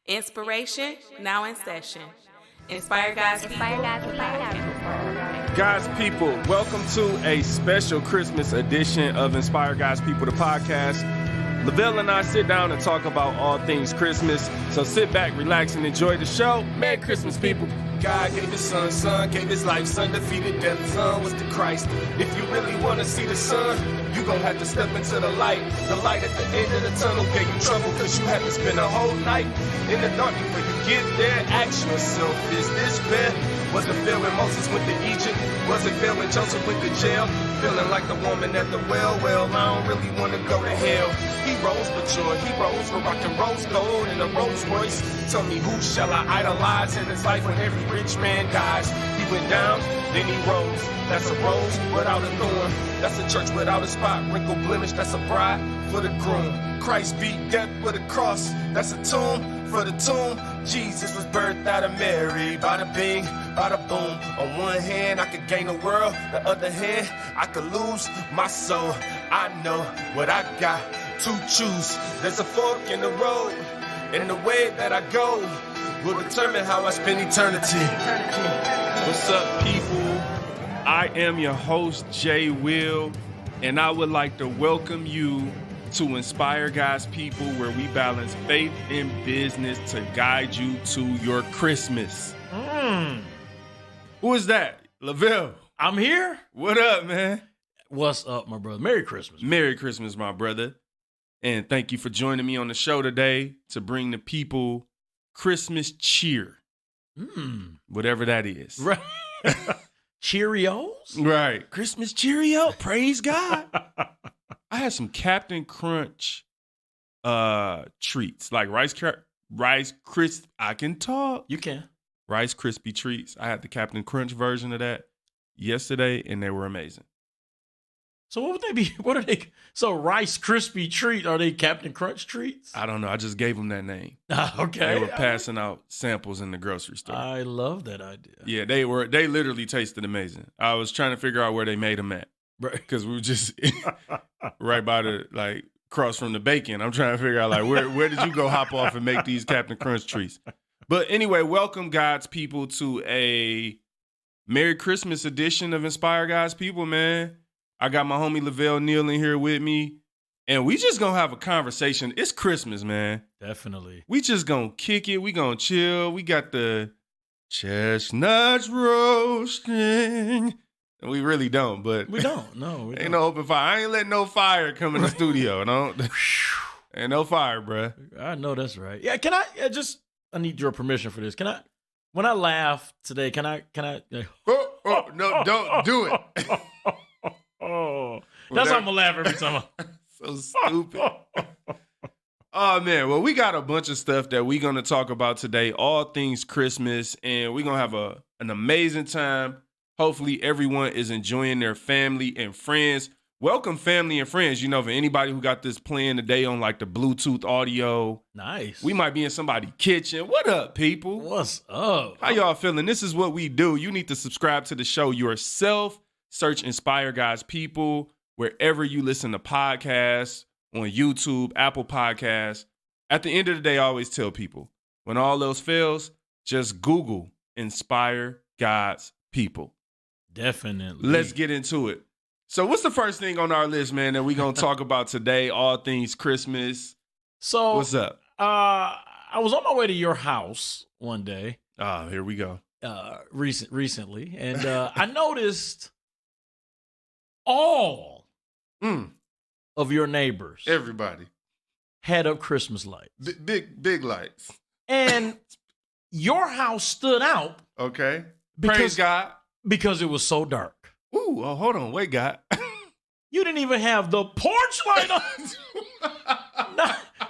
Inspiration now in session. Inspire God's people. God's people, welcome to a special Christmas edition of Inspire God's People, the podcast. Lavell and I sit down and talk about all things Christmas. So sit back, relax, and enjoy the show. Merry Christmas, people. God gave his son gave his life, son defeated death, son was the Christ. If you really want to see the sun, you gon' have to step into the light. The light at the end of the tunnel gave you trouble cause you had to spend a whole night in the dark. Before you get there, ask yourself, is this fair? Was it fair when Moses went to Egypt? Was it fair when Joseph went to jail? Feeling like the woman at the well, I don't really want to go to hell. He rose mature, he rose with rock and rose gold in a Rolls Royce. Tell me, who shall I idolize in his life when every rich man dies? He went down, then he rose. That's a rose without a thorn. That's a church without a spot, wrinkle blemish. That's a bride for the groom. Christ beat death with a cross. That's a tomb for the tomb. Jesus was birthed out of Mary. Bada bing, bada boom. On one hand, I could gain the world. The other hand, I could lose my soul. I know what I got to choose. There's a fork in the road, and the way that I go will determine how I spend eternity. What's up, people? I am your host, JWil, and I would like to welcome you to Inspire God's People, where we balance faith and business to guide you to your Christmas. Who is that? Lavell. I'm here. What up, man? What's up, my brother? Merry Christmas. Merry Christmas, my brother. And thank you for joining me on the show today to bring the people Christmas cheer. Whatever that is. Right. Cheerios? Right. Christmas Cheerio. Praise God. I had some Captain Crunch treats, like Rice Crisp. I can talk. You can. Rice Krispie treats. I had the Captain Crunch version of that yesterday, and they were amazing. So what would they be? What are they? So Rice Krispie treat? Are they Captain Crunch treats? I don't know. I just gave them that name. Okay. They were passing out samples in the grocery store. I love that idea. Yeah, they were. They literally tasted amazing. I was trying to figure out where they made them at. Right. Because we were just right by the, like, across from the bacon. I'm trying to figure out, like, where did you go hop off and make these Captain Crunch treats? But anyway, welcome, God's people, to a Merry Christmas edition of Inspire God's People, man. I got my homie Lavell kneeling here with me, and we just gonna have a conversation. It's Christmas, man. Definitely. We just gonna kick it. We gonna chill. We got the chestnuts roasting. We really don't, but We don't. No, we ain't don't. no open fire. I ain't letting no fire come in the studio. No, ain't no fire, bruh. I know that's right. Yeah. Can I? I need your permission for this. Can I? When I laugh today, can I? No, don't do it. Oh, that's how I'm gonna laugh every time. So stupid. Oh, man. Well, we got a bunch of stuff that we're going to talk about today, all things Christmas, and we're going to have an amazing time. Hopefully, everyone is enjoying their family and friends. Welcome, family and friends. You know, for anybody who got this playing today on, like, the Bluetooth audio. Nice. We might be in somebody's kitchen. What up, people? What's up? How y'all feeling? This is what we do. You need to subscribe to the show yourself. Search Inspire God's People wherever you listen to podcasts, on YouTube, Apple Podcasts. At the end of the day, I always tell people, when all else fails, just Google Inspire God's People. Definitely. Let's get into it. So what's the first thing on our list, man, that we're going to talk about today, all things Christmas? So What's up? I was on my way to your house one day. Oh, here we go. Recently, and I noticed all of your neighbors, Everybody. had up Christmas lights, Big lights. and your house stood out Okay. Because- Praise God. because it was so dark. Ooh, oh, hold on. Wait, God. You didn't even have the porch light on.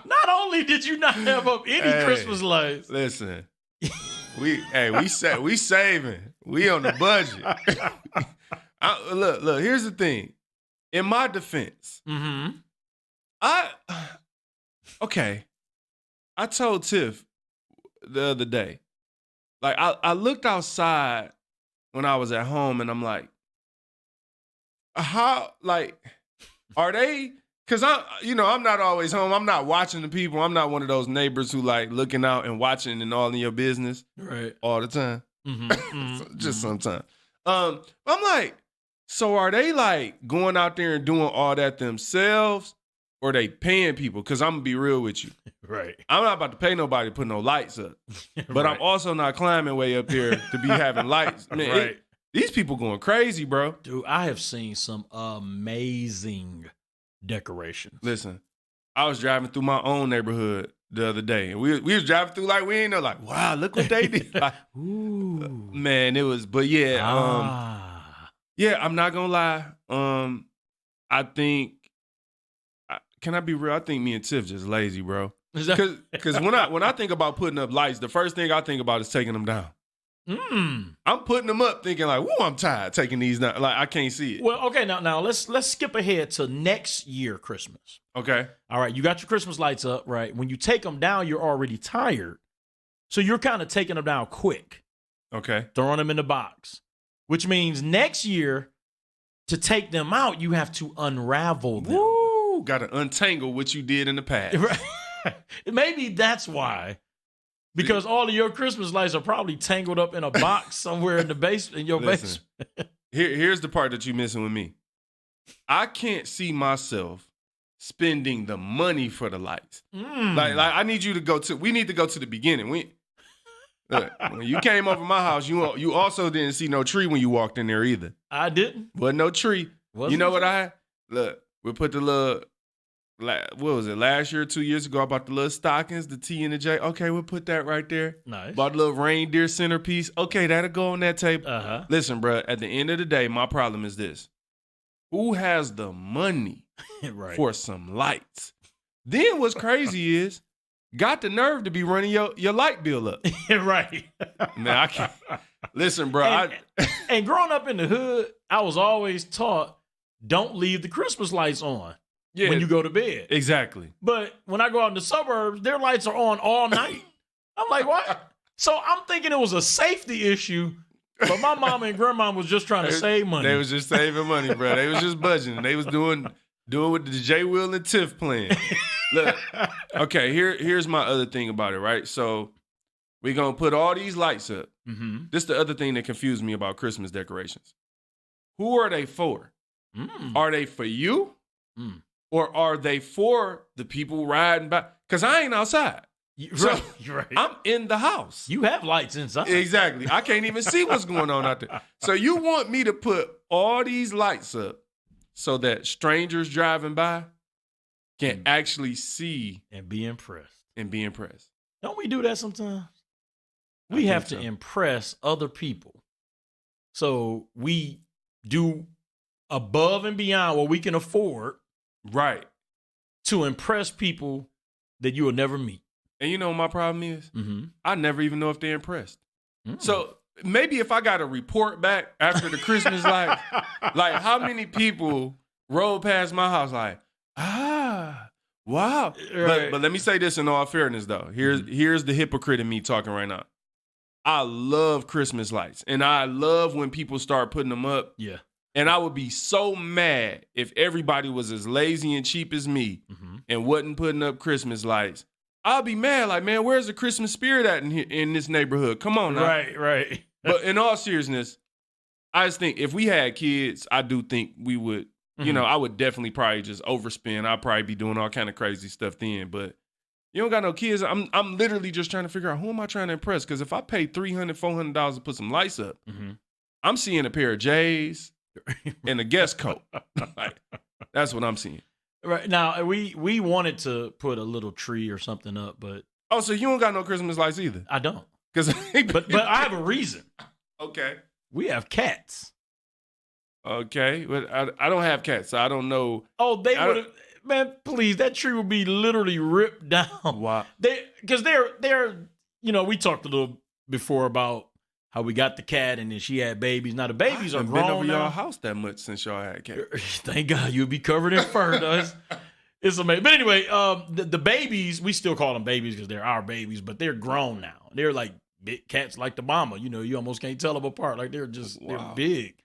not only did you not have up any Hey. Christmas lights, Listen, we saving. We on the budget. Look. Here's the thing. In my defense, I told Tiff the other day, like I looked outside when I was at home, and I'm like, how, like, are they Cause I'm not always home. I'm not watching the people. I'm not one of those neighbors who like looking out and watching and all in your business all the time. Just sometimes. I'm like, so are they like going out there and doing all that themselves, or they paying people? Cause I'm gonna be real with you. Right. I'm not about to pay nobody to put no lights up, but I'm also not climbing way up here to be having lights. Man, these people going crazy, bro. Dude, I have seen some amazing decorations. Listen, I was driving through my own neighborhood the other day, and we was driving through like we ain't know, like, wow, look what they did. Like, ooh. Man, it was, but yeah, yeah, I'm not gonna lie. I think, can I be real? I think me and Tiff just lazy, bro. Because when I think about putting up lights, the first thing I think about is taking them down. I'm putting them up thinking like, whoa, I'm tired taking these down. Like, I can't see it. Well, okay, now let's skip ahead to next year Christmas. Okay. All right, you got your Christmas lights up, right? When you take them down, you're already tired. So you're kind of taking them down quick. Okay. Throwing them in the box. Which means next year, to take them out, you have to unravel them. Woo! Got to untangle what you did in the past. Right. Maybe that's why. Because all of your Christmas lights are probably tangled up in a box somewhere in the basement, in your basement. Here's the part that you're missing with me. I can't see myself spending the money for the lights. Like I need you to we need to go to the beginning. Look, when you came over my house, you also didn't see no tree when you walked in there either. I didn't. Wasn't no tree. You know what I had? Look, we put the little, what was it, last year or 2 years ago, I bought the little stockings, the T and the J. Okay, we'll put that right there. Nice. Bought a little reindeer centerpiece. Okay, that'll go on that table. Listen, bro, at the end of the day, my problem is this. Who has the money for some lights? Then what's crazy is, got the nerve to be running your light bill up. Right. Man, I can't. Listen, bro. And growing up in the hood, I was always taught, don't leave the Christmas lights on when you go to bed. Exactly. But when I go out in the suburbs, their lights are on all night. I'm like, what? So I'm thinking it was a safety issue, but my mom and grandma was just trying to save money. They was just saving money, bro. They was just budgeting. They was doing what the JWil and Tiff plan. Look, okay, here's my other thing about it, right? So we're going to put all these lights up. This is the other thing that confused me about Christmas decorations. Who are they for? Are they for you? Or are they for the people riding by? Because I ain't outside. Right. I'm in the house. You have lights inside. Exactly. I can't even see what's going on out there. So you want me to put all these lights up so that strangers driving by can actually see and be impressed. Don't we do that sometimes? We have to impress other people. So we do above and beyond what we can afford. Right. To impress people that you will never meet. And you know what my problem is? I never even know if they're impressed. So maybe if I got a report back after the Christmas light, like how many people rolled past my house like, wow. Right. But let me say this in all fairness, though. Here's the hypocrite in me talking right now. I love Christmas lights, and I love when people start putting them up. Yeah. And I would be so mad if everybody was as lazy and cheap as me and wasn't putting up Christmas lights. I'll be mad, like, man, where's the Christmas spirit at in this neighborhood? Come on now. Right. But in all seriousness, I just think if we had kids, I do think we would, I would definitely probably just overspend. I'd probably be doing all kind of crazy stuff then. But you don't got no kids. I'm literally just trying to figure out who am I trying to impress? Because if I pay $300, $400 to put some lights up, I'm seeing a pair of J's and a guest coat. Like, that's what I'm seeing. Right. Now, we wanted to put a little tree or something up, but... Oh, so you don't got no Christmas lights either? I don't. But I have a reason. Okay. We have cats. Okay. But I don't have cats, so I don't know. Oh, they would have... Man, please, that tree would be literally ripped down. Wow. Because they're, we talked a little before about how we got the cat and then she had babies. Now the babies are grown. Been over now. y'all house that much since y'all had cats. Thank God you'll be covered in fur. It's amazing. But anyway, the babies, we still call them babies because they're our babies, but they're grown now. They're like big cats like the mama. You almost can't tell them apart. Like they're big.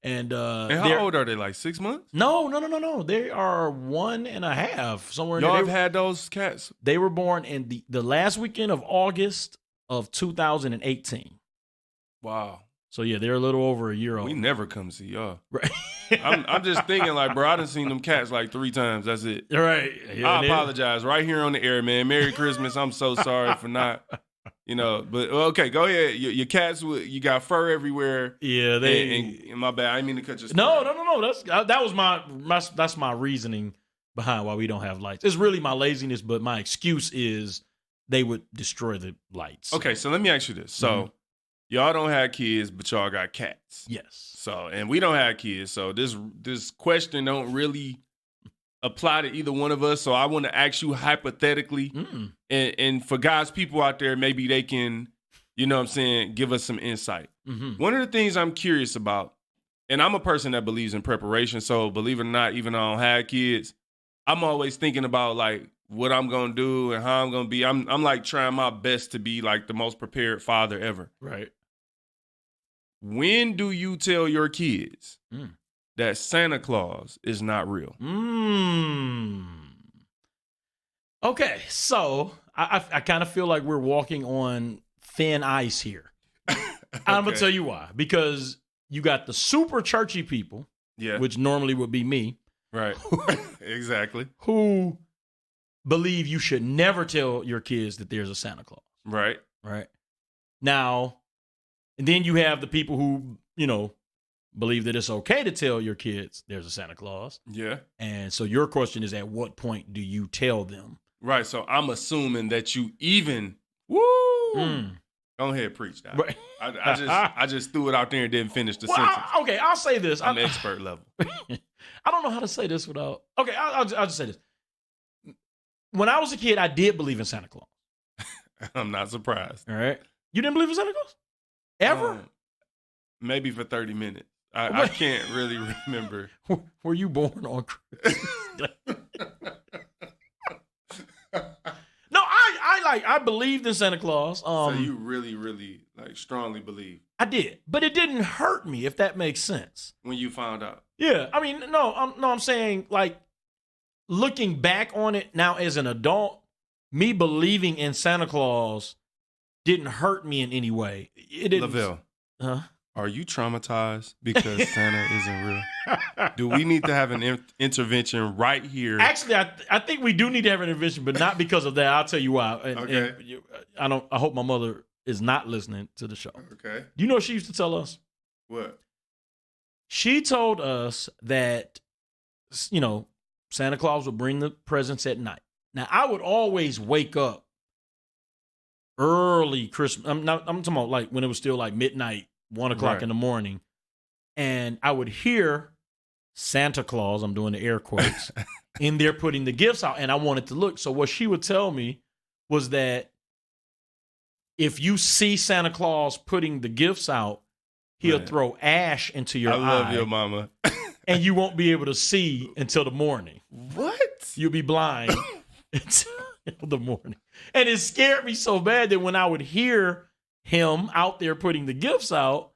And how old are they? Like 6 months? No. They are 1.5, somewhere in there. Y'all have had those cats? They were born in the last weekend of August of 2018. Wow. So yeah, they're a little over a year old. We never come see y'all. Right. I'm just thinking like, bro, I done seen them cats like 3 times. That's it. Right. Yeah, I apologize right here on the air, man. Merry Christmas. I'm so sorry for not, but okay, go ahead. Your cats, you got fur everywhere. Yeah, and my bad. I didn't mean to cut your story. No. That was that's my reasoning behind why we don't have lights. It's really my laziness, but my excuse is they would destroy the lights. Okay, so let me ask you this. So y'all don't have kids, but y'all got cats. Yes. So, and we don't have kids. So this question don't really apply to either one of us. So I want to ask you hypothetically, and for guys, people out there, maybe they can, give us some insight. Mm-hmm. One of the things I'm curious about, and I'm a person that believes in preparation. So believe it or not, even though I don't have kids, I'm always thinking about like what I'm going to do and how I'm going to be. I'm like trying my best to be like the most prepared father ever. Right. When do you tell your kids that Santa Claus is not real? Okay, so I kind of feel like we're walking on thin ice here. Okay. I'm going to tell you why. Because you got the super churchy people, which normally would be me. Right. Exactly. Who believe you should never tell your kids that there's a Santa Claus. Right. Right. Now, and then you have the people who, believe that it's okay to tell your kids there's a Santa Claus. Yeah. And so your question is, at what point do you tell them? Right. So I'm assuming that you even, go ahead, preach that. Right. I just threw it out there and didn't finish the sentence. I'll say this. I'm expert level. I don't know how to say this without. Okay, I'll just say this. When I was a kid, I did believe in Santa Claus. I'm not surprised. All right. You didn't believe in Santa Claus? Ever? Maybe for 30 minutes. I can't really remember. Were you born on Christmas? No, I believed in Santa Claus. So you really, really strongly believe? I did, but it didn't hurt me, if that makes sense. When you found out? Yeah, I mean, I'm saying looking back on it now as an adult, me believing in Santa Claus didn't hurt me in any way. It didn't. Lavell, are you traumatized because Santa isn't real? Do we need to have an intervention right here? Actually, I think we do need to have an intervention, but not because of that. I'll tell you why. Okay. I hope my mother is not listening to the show. Okay. Do you know what she used to tell us? What? She told us that, Santa Claus would bring the presents at night. Now, I would always wake up early Christmas. I'm talking about when it was still midnight, 1 o'clock in the morning. And I would hear Santa Claus, I'm doing the air quotes, in there putting the gifts out. And I wanted to look. So what she would tell me was that if you see Santa Claus putting the gifts out, he'll throw ash into your eye. I love your mama. And you won't be able to see until the morning. What? You'll be blind until the morning. And it scared me so bad that when I would hear him out there putting the gifts out,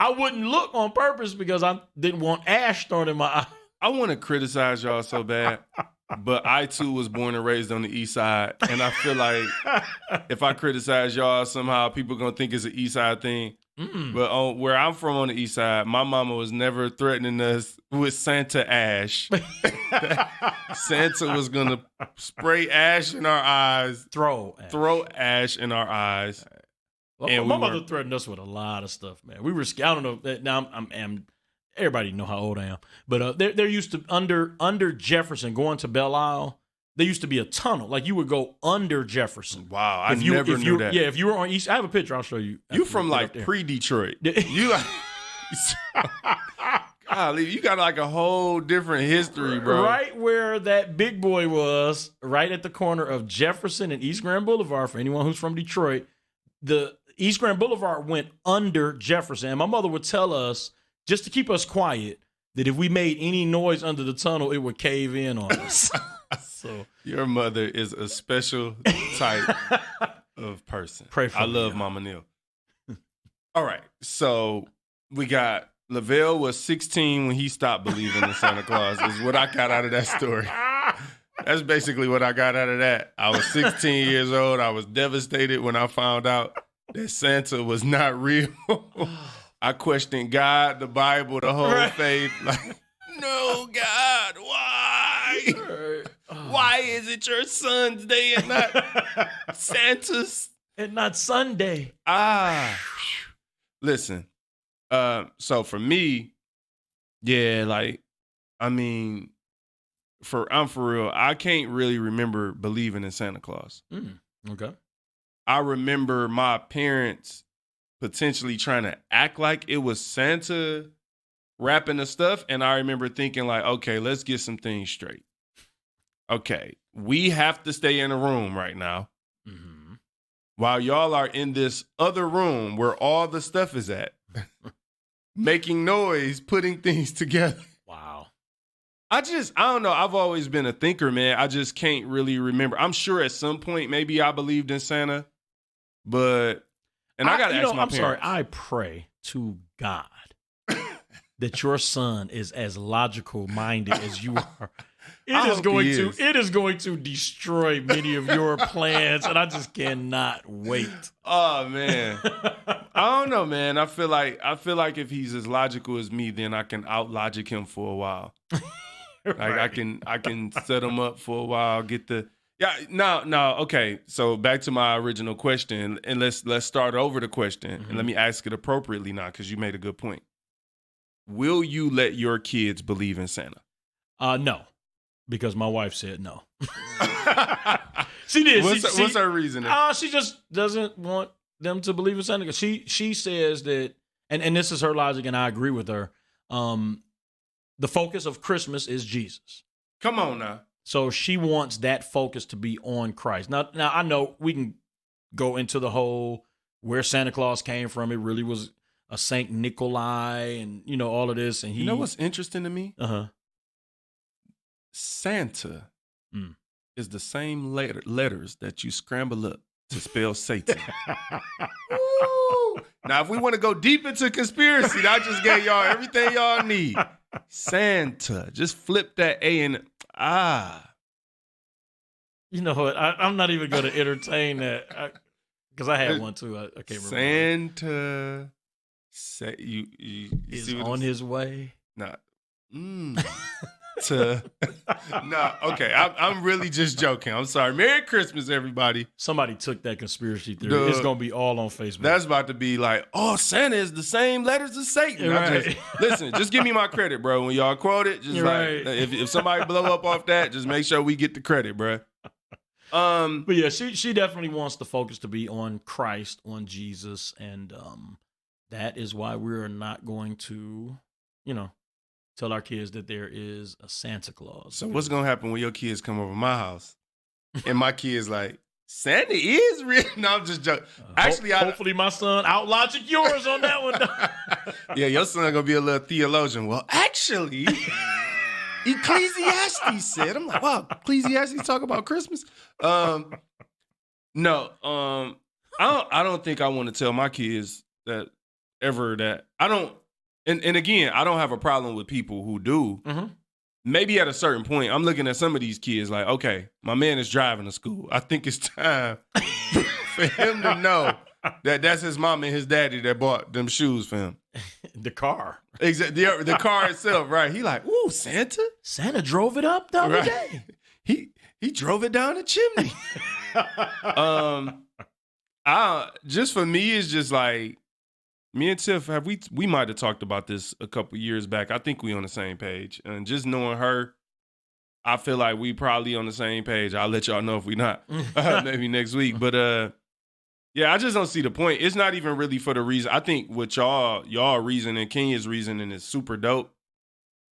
I wouldn't look on purpose because I didn't want ash thrown in my eye. I want to criticize y'all so bad, but I too was born and raised on the east side. And I feel like if I criticize y'all, somehow people going to think it's an east side thing. But where I'm from on the east side, my mama was never threatening us with Santa ash. Santa was going to spray ash in our eyes. Throw ash in our eyes. Well, and my mother threatened us with a lot of stuff, man. We were, I don't know, now I'm everybody know how old I am. But there used to, under Jefferson, going to Belle Isle, there used to be a tunnel. You would go under Jefferson. Wow, I never knew that. Yeah, if you were on East, I have a picture. I'll show you. You from pre-Detroit. You golly, you got a whole different history, bro. Right where that big boy was, right at the corner of Jefferson and East Grand Boulevard. For anyone who's from Detroit, the East Grand Boulevard went under Jefferson. And my mother would tell us, just to keep us quiet, that if we made any noise under the tunnel, it would cave in on us. So your mother is a special type of person. Pray for I me, love Mama Neil. All right. So we got Lavell was 16 when he stopped believing in Santa Claus, is what I got out of that story. That's basically what I got out of that. I was 16 years old. I was devastated when I found out that Santa was not real. I questioned God, the Bible, the whole faith. Like, no, God, why? Why is it your son's day and not Santa's? And not Sunday. Listen. So for me, yeah, like, I mean, I'm for real. I can't really remember believing in Santa Claus. Okay. I remember my parents potentially trying to act like it was Santa wrapping the stuff. And I remember thinking like, okay, let's get some things straight. Okay, we have to stay in a room right now while y'all are in this other room where all the stuff is at, making noise, putting things together. Wow. I don't know. I've always been a thinker, man. I just can't really remember. I'm sure at some point maybe I believed in Santa, but, and I got to ask my parents. Sorry, I pray to God that your son is as logical minded as you are. It is going to destroy many of your plans, and I just cannot wait. Oh man. I don't know, man. I feel like if he's as logical as me, then I can out logic him for a while. Like right. I can set him up for a while, okay. So back to my original question, and let's start over the question and let me ask it appropriately now, because you made a good point. Will you let your kids believe in Santa? No. Because my wife said no. She did. What's her reason? She just doesn't want them to believe in Santa. She says that, and this is her logic, and I agree with her. The focus of Christmas is Jesus. Come on now. So she wants that focus to be on Christ. Now I know we can go into the whole where Santa Claus came from. It really was a Saint Nikolai, and all of this. And you know what's interesting to me? Santa is the same letters that you scramble up to spell Satan. Now, if we want to go deep into conspiracy, I just gave y'all everything y'all need. Santa. Just flip that A and You know what? I'm not even going to entertain that because I had one too. I can't remember. Santa you is on his way. Nah. No, okay. I'm really just joking. I'm sorry. Merry Christmas, everybody. Somebody took that conspiracy theory. It's gonna be all on Facebook. That's about to be like, oh, Santa is the same letters as Satan. Right. Listen, just give me my credit, bro. When y'all quote it, just right. If somebody blow up off that, just make sure we get the credit, bro. But yeah, she definitely wants the focus to be on Christ, on Jesus, and that is why we're not going to, tell our kids that there is a Santa Claus. So what's going to happen when your kids come over my house and my kids like, Santa is real? No, I'm just joking. Actually, hopefully my son out-logic yours on that one. Yeah, your son going to be a little theologian. Well, actually, Ecclesiastes said. I'm like, wow, Ecclesiastes talk about Christmas? No, I don't think I want to tell my kids that I don't. And again, I don't have a problem with people who do. Maybe at a certain point, I'm looking at some of these kids like, okay, my man is driving to school. I think it's time for him to know that that's his mom and his daddy that bought them shoes for him. The car. Exactly. The car itself, right? He like, ooh, Santa? Santa drove it up the other day. He drove it down the chimney. Just for me, it's just like, me and Tiff, we might have talked about this a couple years back. I think we on the same page. And just knowing her, I feel like we probably on the same page. I'll let y'all know if we not. Maybe next week. But yeah, I just don't see the point. It's not even really for the reason. I think what y'all reasoning, Kenya's reasoning is super dope.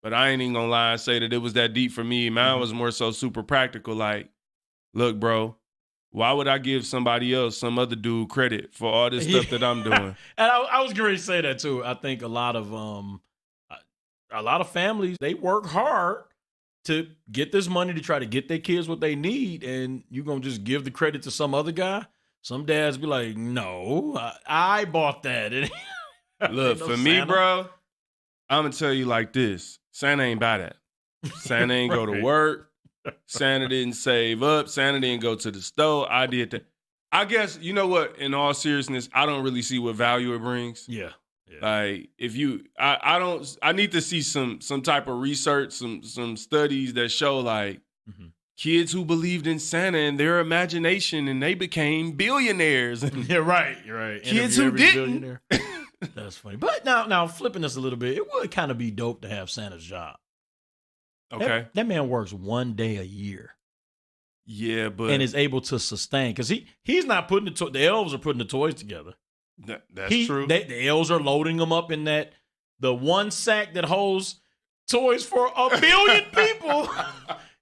But I ain't even gonna lie and say that it was that deep for me. Mine was more so super practical. Like, look, bro, why would I give somebody else, some other dude, credit for all this stuff that I'm doing? And I was going to say that too. I think a lot of families, they work hard to get this money to try to get their kids what they need, and you're going to just give the credit to some other guy? Some dads be like, no, I bought that. Look, for me, bro, I'm going to tell you like this. Santa ain't buy that. Santa ain't go to work. Santa didn't save up. Santa didn't go to the store. I did that. I guess, you know what? In all seriousness, I don't really see what value it brings. Yeah. Like if you, I need to see some type of research, some studies that show like kids who believed in Santa and their imagination and they became billionaires. Yeah, right. Kids who didn't. That's funny. But now flipping this a little bit, it would kind of be dope to have Santa's job. Okay. That man works 1 day a year. Yeah, but and is able to sustain because he's not putting the elves are putting the toys together. That's true. The elves are loading them up in the one sack that holds toys for 1 billion people.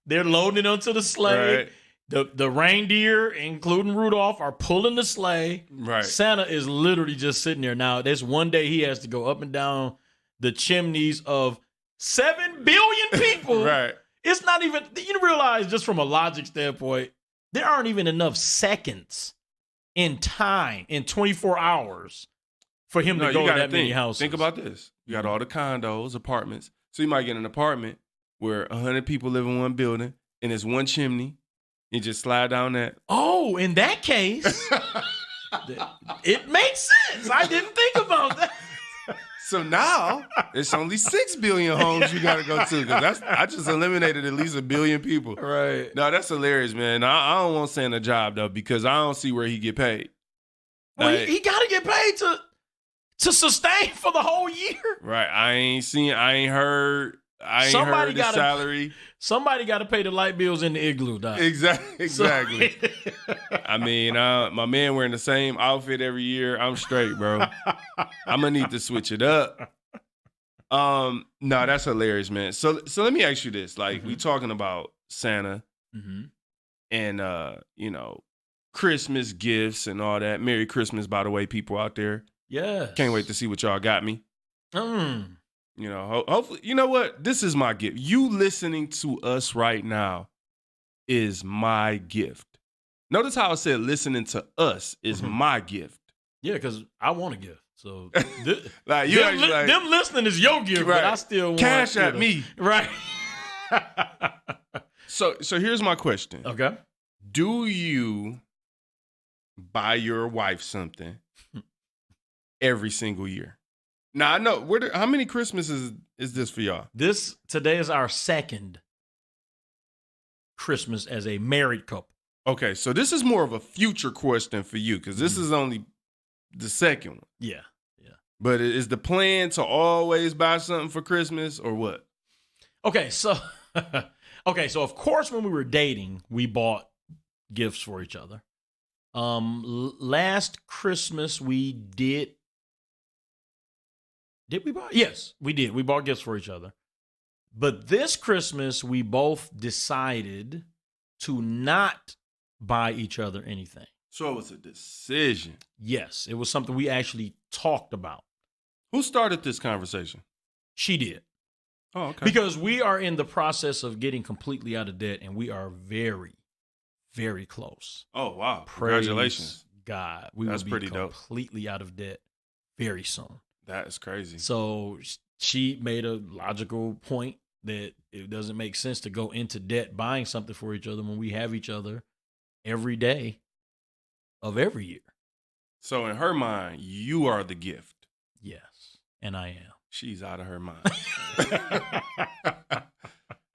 They're loading it onto the sleigh. Right. The reindeer, including Rudolph, are pulling the sleigh. Right. Santa is literally just sitting there. Now, there's 1 day he has to go up and down the chimneys of 7 billion people. Right. It's not even, you realize just from a logic standpoint, there aren't even enough seconds in time in 24 hours for him to go to that many houses. Think about this. You got all the condos, apartments. So you might get an apartment where 100 people live in one building and it's one chimney. You just slide down that. Oh, in that case, it makes sense. I didn't think about that. So now it's only 6 billion homes you got to go to because I just eliminated at least 1 billion people. Right. No, that's hilarious, man. I don't want Santa a job though because I don't see where he get paid. Well, he got to get paid to sustain for the whole year. Right. I ain't heard his salary. Somebody got to pay the light bills in the igloo, Doc. Exactly. I mean, my man wearing the same outfit every year. I'm straight, bro. I'm gonna need to switch it up. No, that's hilarious, man. So let me ask you this: like, we talking about Santa, and Christmas gifts and all that. Merry Christmas, by the way, people out there. Yeah. Can't wait to see what y'all got me. Hopefully, you know what? This is my gift. You listening to us right now is my gift. Notice how I said listening to us is my gift. Yeah, because I want a gift. So like them listening is your gift, right. But I still want cash at me. Right. So here's my question. Okay. Do you buy your wife something every single year? Now I know how many Christmases is this for y'all? Today is our second Christmas as a married couple. Okay, so this is more of a future question for you because this is only the second one. Yeah. But is the plan to always buy something for Christmas or what? Okay, so of course when we were dating, we bought gifts for each other. Last Christmas we did. Did we buy? Yes, we did. We bought gifts for each other. But this Christmas, we both decided to not buy each other anything. So it was a decision. Yes, it was something we actually talked about. Who started this conversation? She did. Oh, okay. Because we are in the process of getting completely out of debt, and we are very, very close. Oh, wow. Praise Congratulations. God. We will be completely out of debt very soon. That is crazy. So she made a logical point that it doesn't make sense to go into debt buying something for each other when we have each other every day of every year. So in her mind, you are the gift. Yes, and I am. She's out of her mind.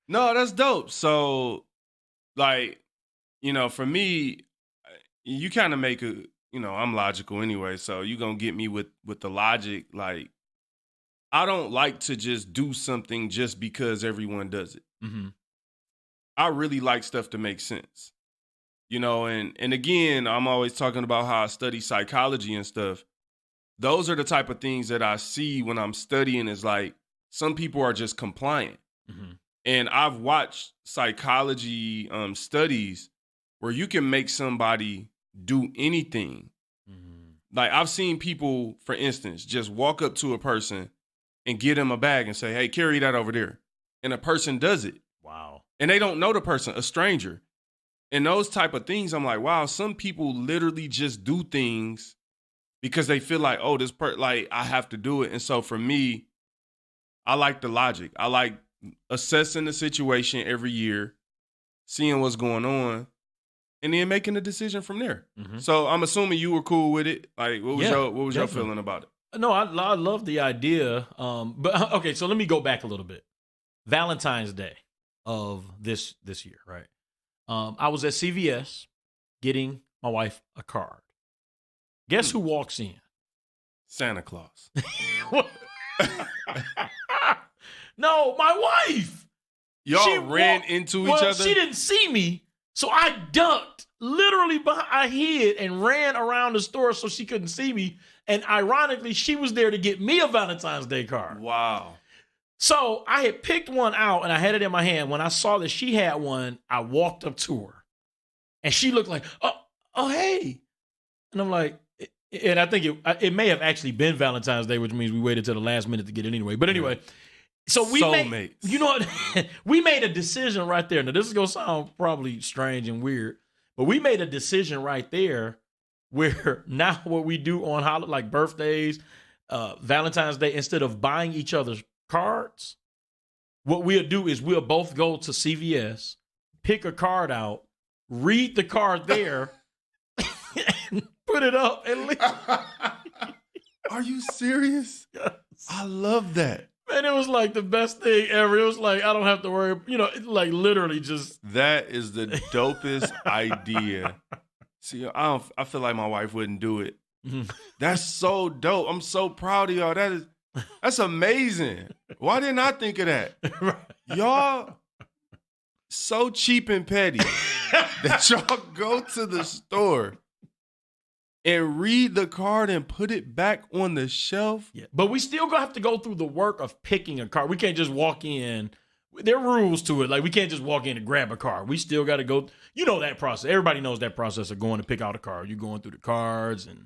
No, that's dope. So, like, for me, you kind of make I'm logical anyway, so you're going to get me with the logic. Like, I don't like to just do something just because everyone does it. Mm-hmm. I really like stuff to make sense. And again, I'm always talking about how I study psychology and stuff. Those are the type of things that I see when I'm studying is like, some people are just compliant. Mm-hmm. And I've watched psychology studies where you can make somebody do anything. Mm-hmm. Like I've seen people, for instance, just walk up to a person and get them a bag and say, hey, carry that over there. And a person does it. Wow. And they don't know the person, a stranger. And those type of things, I'm like, wow, some people literally just do things because they feel like, oh, like I have to do it. And so for me, I like the logic. I like assessing the situation every year, seeing what's going on, and then making a decision from there. Mm-hmm. So I'm assuming you were cool with it. Like, what was your feeling about it? No, I love the idea. But okay, so let me go back a little bit. Valentine's Day of this year, right? I was at CVS getting my wife a card. Guess who walks in? Santa Claus. No, my wife. Y'all ran into each other? She didn't see me, so I ducked. Literally, I hid and ran around the store so she couldn't see me. And ironically, she was there to get me a Valentine's Day card. Wow. So I had picked one out and I had it in my hand. When I saw that she had one, I walked up to her. And she looked like, oh, hey. And I'm like, and I think it may have actually been Valentine's Day, which means we waited till the last minute to get it anyway. But anyway, so we made, you know what? We made a decision right there. Now, this is going to sound probably strange and weird, but we made a decision right there where now what we do on like birthdays, Valentine's Day, instead of buying each other's cards, what we'll do is we'll both go to CVS, pick a card out, read the card there, and put it up and leave. Are you serious? Yes. I love that. Man, it was like the best thing ever. It was like, I don't have to worry, like literally just. That is the dopest idea. See, I feel like my wife wouldn't do it. Mm-hmm. That's so dope. I'm so proud of y'all. That's amazing. Why didn't I think of that? Right. Y'all so cheap and petty that y'all go to the store and read the card and put it back on the shelf. Yeah, but we still gonna have to go through the work of picking a card. We can't just walk in. There are rules to it. Like, we can't just walk in and grab a card. We still got to go. You know that process. Everybody knows that process of going to pick out a card. You're going through the cards and,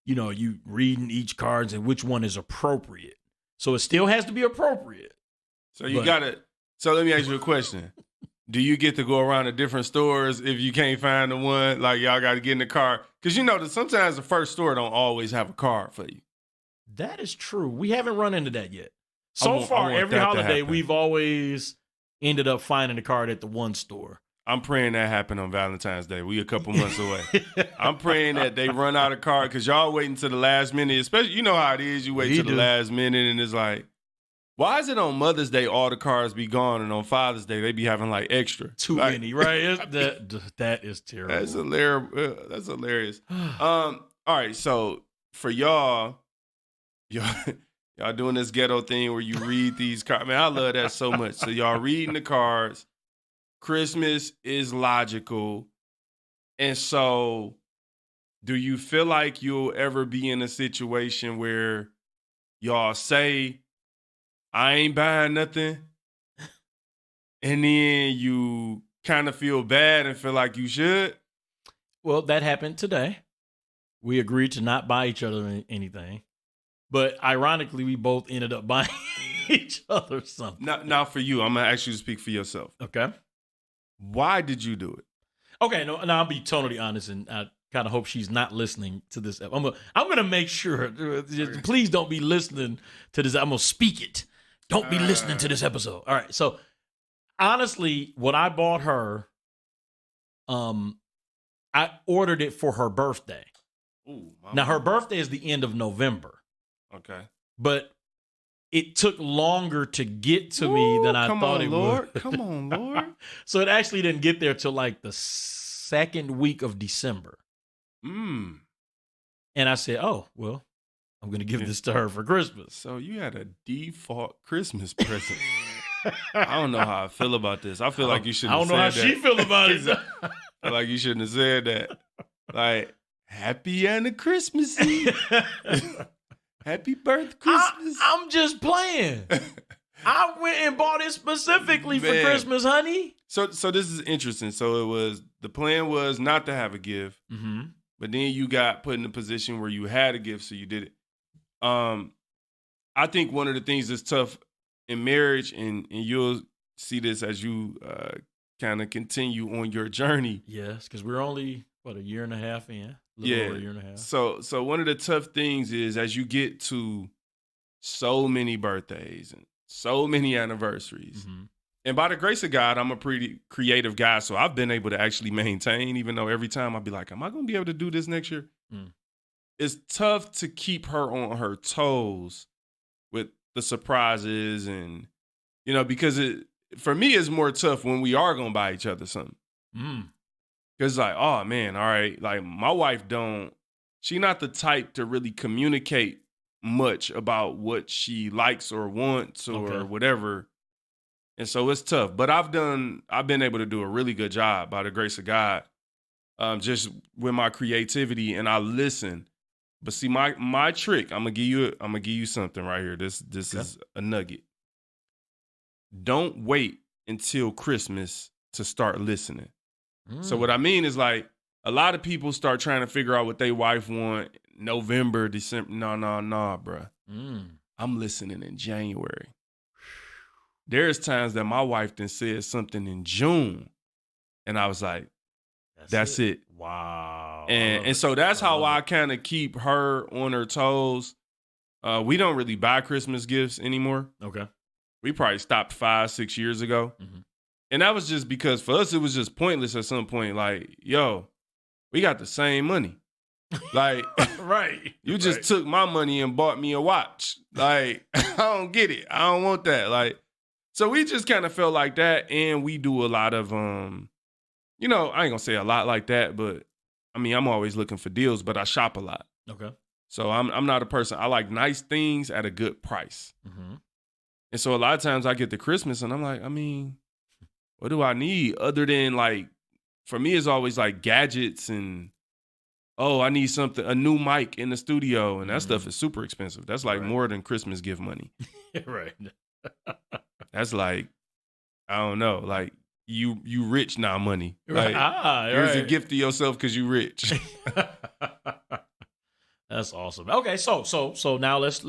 you reading each cards and which one is appropriate. So it still has to be appropriate. So so let me ask you a question. Do you get to go around to different stores if you can't find the one? Like, y'all got to get in the car? Because that sometimes the first store don't always have a card for you. That is true. We haven't run into that yet. So far, every holiday, we've always ended up finding a card at the one store. I'm praying that happen on Valentine's Day. We a couple months away. I'm praying that they run out of card because y'all waiting to the last minute. Especially, you know how it is. You wait to the last minute and it's like, why is it on Mother's Day all the cards be gone and on Father's Day they be having like extra? Too many, right? That is terrible. That's hilarious. All right, so for y'all doing this ghetto thing where you read these cards. Man, I love that so much. So y'all reading the cards. Christmas is logical. And so do you feel like you'll ever be in a situation where y'all say, I ain't buying nothing, and then you kind of feel bad and feel like you should? Well, that happened today. We agreed to not buy each other anything. But ironically, we both ended up buying each other something. Now for you, I'm going to ask you to speak for yourself. Okay. Why did you do it? Okay, no, I'll be totally honest, and I kind of hope she's not listening to this. I'm going to make sure. Please don't be listening to this. I'm going to speak it. Don't be listening to this episode. All right, so honestly, what I bought her, I ordered it for her birthday. Ooh, now, her birthday is the end of November. Okay. But it took longer to get to me than I thought it would. Come on, Lord. So it actually didn't get there till like the second week of December. And I said, oh, well, I'm going to give this to her for Christmas. So you had a default Christmas present. I don't know how I feel about this. I feel like you shouldn't have said that. I don't know how she feel about it. I feel like you shouldn't have said that. Like, happy and Christmassy. Happy birthday, Christmas. I'm just playing. I went and bought it specifically for Christmas, honey. So this is interesting. So the plan was not to have a gift, but then you got put in a position where you had a gift, so you did it. I think one of the things that's tough in marriage, and you'll see this as you kind of continue on your journey. Yes, because we're only, a year and a half in. Over a year and a half. So one of the tough things is as you get to so many birthdays and so many anniversaries. Mm-hmm. And by the grace of God, I'm a pretty creative guy, so I've been able to actually maintain, even though every time I'll be like, am I going to be able to do this next year? Mm. It's tough to keep her on her toes with the surprises and, because for me, it's more tough when we are going to buy each other something. Mm. Because like, oh, man, all right, like my wife she not the type to really communicate much about what she likes or wants or whatever. And so it's tough, but I've been able to do a really good job by the grace of God, just with my creativity, and I listen. But see, my trick, I'm gonna give you something right here. This is a nugget. Don't wait until Christmas to start listening. So what I mean is like a lot of people start trying to figure out what their wife want November, December. No, bruh. I'm listening in January. There's times that my wife then said something in June, and I was like, that's it. Wow. And so that's how I kind of keep her on her toes. We don't really buy Christmas gifts anymore. Okay. We probably stopped 5-6 years ago. Mm-hmm. And that was just because for us, it was just pointless at some point. Like, yo, we got the same money. Like, right. You just took my money and bought me a watch. Like, I don't get it. I don't want that. Like, so we just kind of felt like that, and we do a lot of, I ain't gonna say a lot like that, but I mean, I'm always looking for deals, but I shop a lot. Okay. So I'm not a person. I like nice things at a good price. Mm-hmm. And so a lot of times I get to Christmas and I'm like, I mean, what do I need other than like, for me, it's always like gadgets and, oh, I need something, a new mic in the studio, and that stuff is super expensive. That's like more than Christmas gift money. Right. That's like, I don't know, like you rich now money. Like, here's a gift to yourself because you rich. That's awesome. Okay, so now let's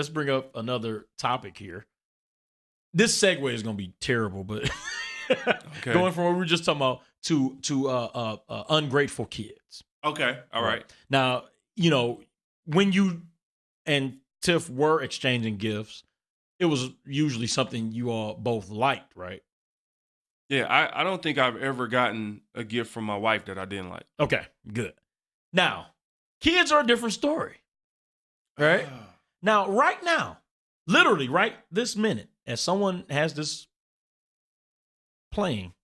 bring up another topic here. This segue is going to be terrible, but going from what we were just talking about to ungrateful kids. Okay, all right. Now, when you and Tiff were exchanging gifts, it was usually something you all both liked, right? Yeah, I don't think I've ever gotten a gift from my wife that I didn't like. Okay, good. Now, kids are a different story, right? Now, right now, literally right this minute, as someone has this playing,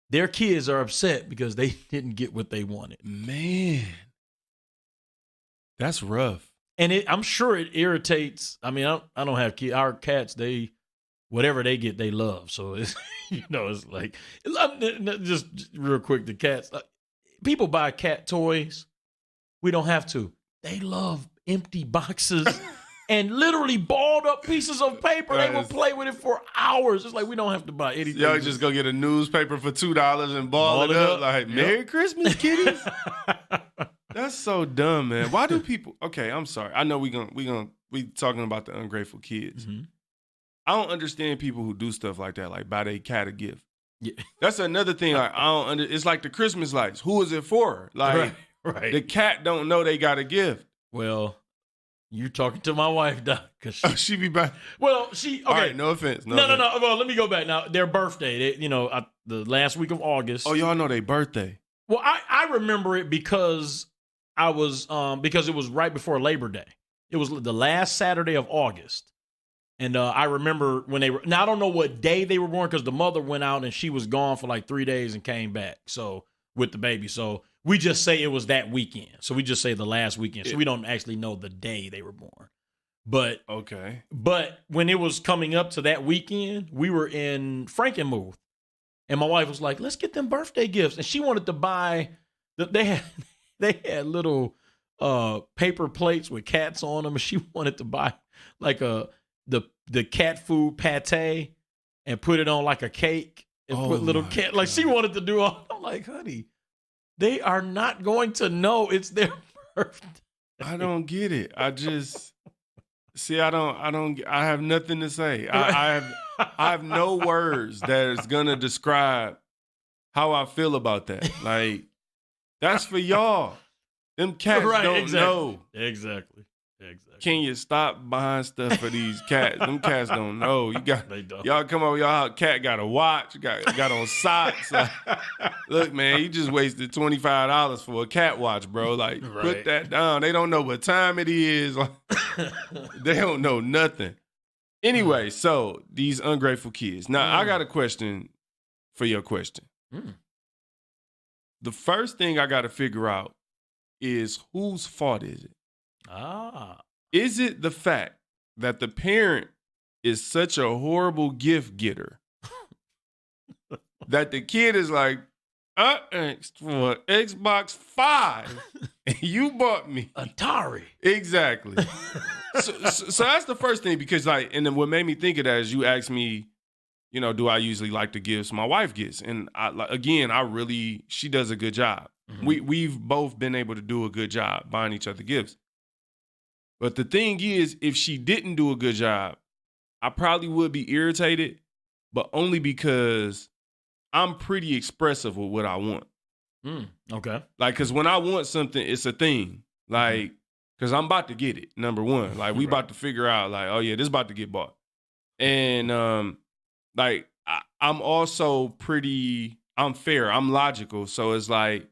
their kids are upset because they didn't get what they wanted. Man, that's rough. And I'm sure it irritates. I mean, I don't have kids. Our cats, whatever they get, they love. So it's, it's like, just real quick, the cats, people buy cat toys. We don't have to. They love empty boxes and literally balled up pieces of paper. They will play with it for hours. It's like, we don't have to buy anything. Y'all just go get a newspaper for $2 and ball it up. Like, Merry Christmas, kitties. That's so dumb, man. Why do people? Okay, I'm sorry. I know we talking about the ungrateful kids. Mm-hmm. I don't understand people who do stuff like that, like buy their cat a gift. Yeah. That's another thing. Like, it's like the Christmas lights. Who is it for? Like, right. The cat don't know they got a gift. Well, you're talking to my wife, Doc, because she be back. Well, she. Okay, all right, no offense. No. Well, let me go back now. Their birthday, the last week of August. Oh, y'all know their birthday. Well, I remember it because because it was right before Labor Day. It was the last Saturday of August. And I remember when they were, now I don't know what day they were born because the mother went out and she was gone for like 3 days and came back. So with the baby. So we just say it was that weekend. So we just say the last weekend. So we don't actually know the day they were born. But okay. But when it was coming up to that weekend, we were in Frankenmuth. And my wife was like, let's get them birthday gifts. And she wanted to buy, they had little paper plates with cats on them. And she wanted to buy like the cat food pate and put it on like a cake and put little cat. Like she wanted to do all. I'm like, honey, they are not going to know it's their birthday. I don't get it. I just see. I have nothing to say. I have no words that is gonna describe how I feel about that. Like that's for y'all. Them cats don't know. Exactly. Exactly. Can you stop buying stuff for these cats? Them cats don't know. Y'all come over, y'all cat got a watch, got on socks. Look, man, you just wasted $25 for a cat watch, bro. Like, put that down. They don't know what time it is. They don't know nothing. Anyway, so these ungrateful kids. Now, I got a question for your question. The first thing I got to figure out is whose fault is it? Is it the fact that the parent is such a horrible gift getter that the kid is like, I asked for Xbox 5 and you bought me Atari? Exactly. so that's the first thing, because and then what made me think of that is you asked me, do I usually like the gifts my wife gets? And she does a good job. Mm-hmm. We've both been able to do a good job buying each other gifts. But the thing is, if she didn't do a good job, I probably would be irritated, but only because I'm pretty expressive with what I want. Okay. Like, because when I want something, it's a thing. Like, because I'm about to get it, number one. Like, we about to figure out, like, oh, yeah, this is about to get bought. And, I'm also I'm fair. I'm logical. So it's like,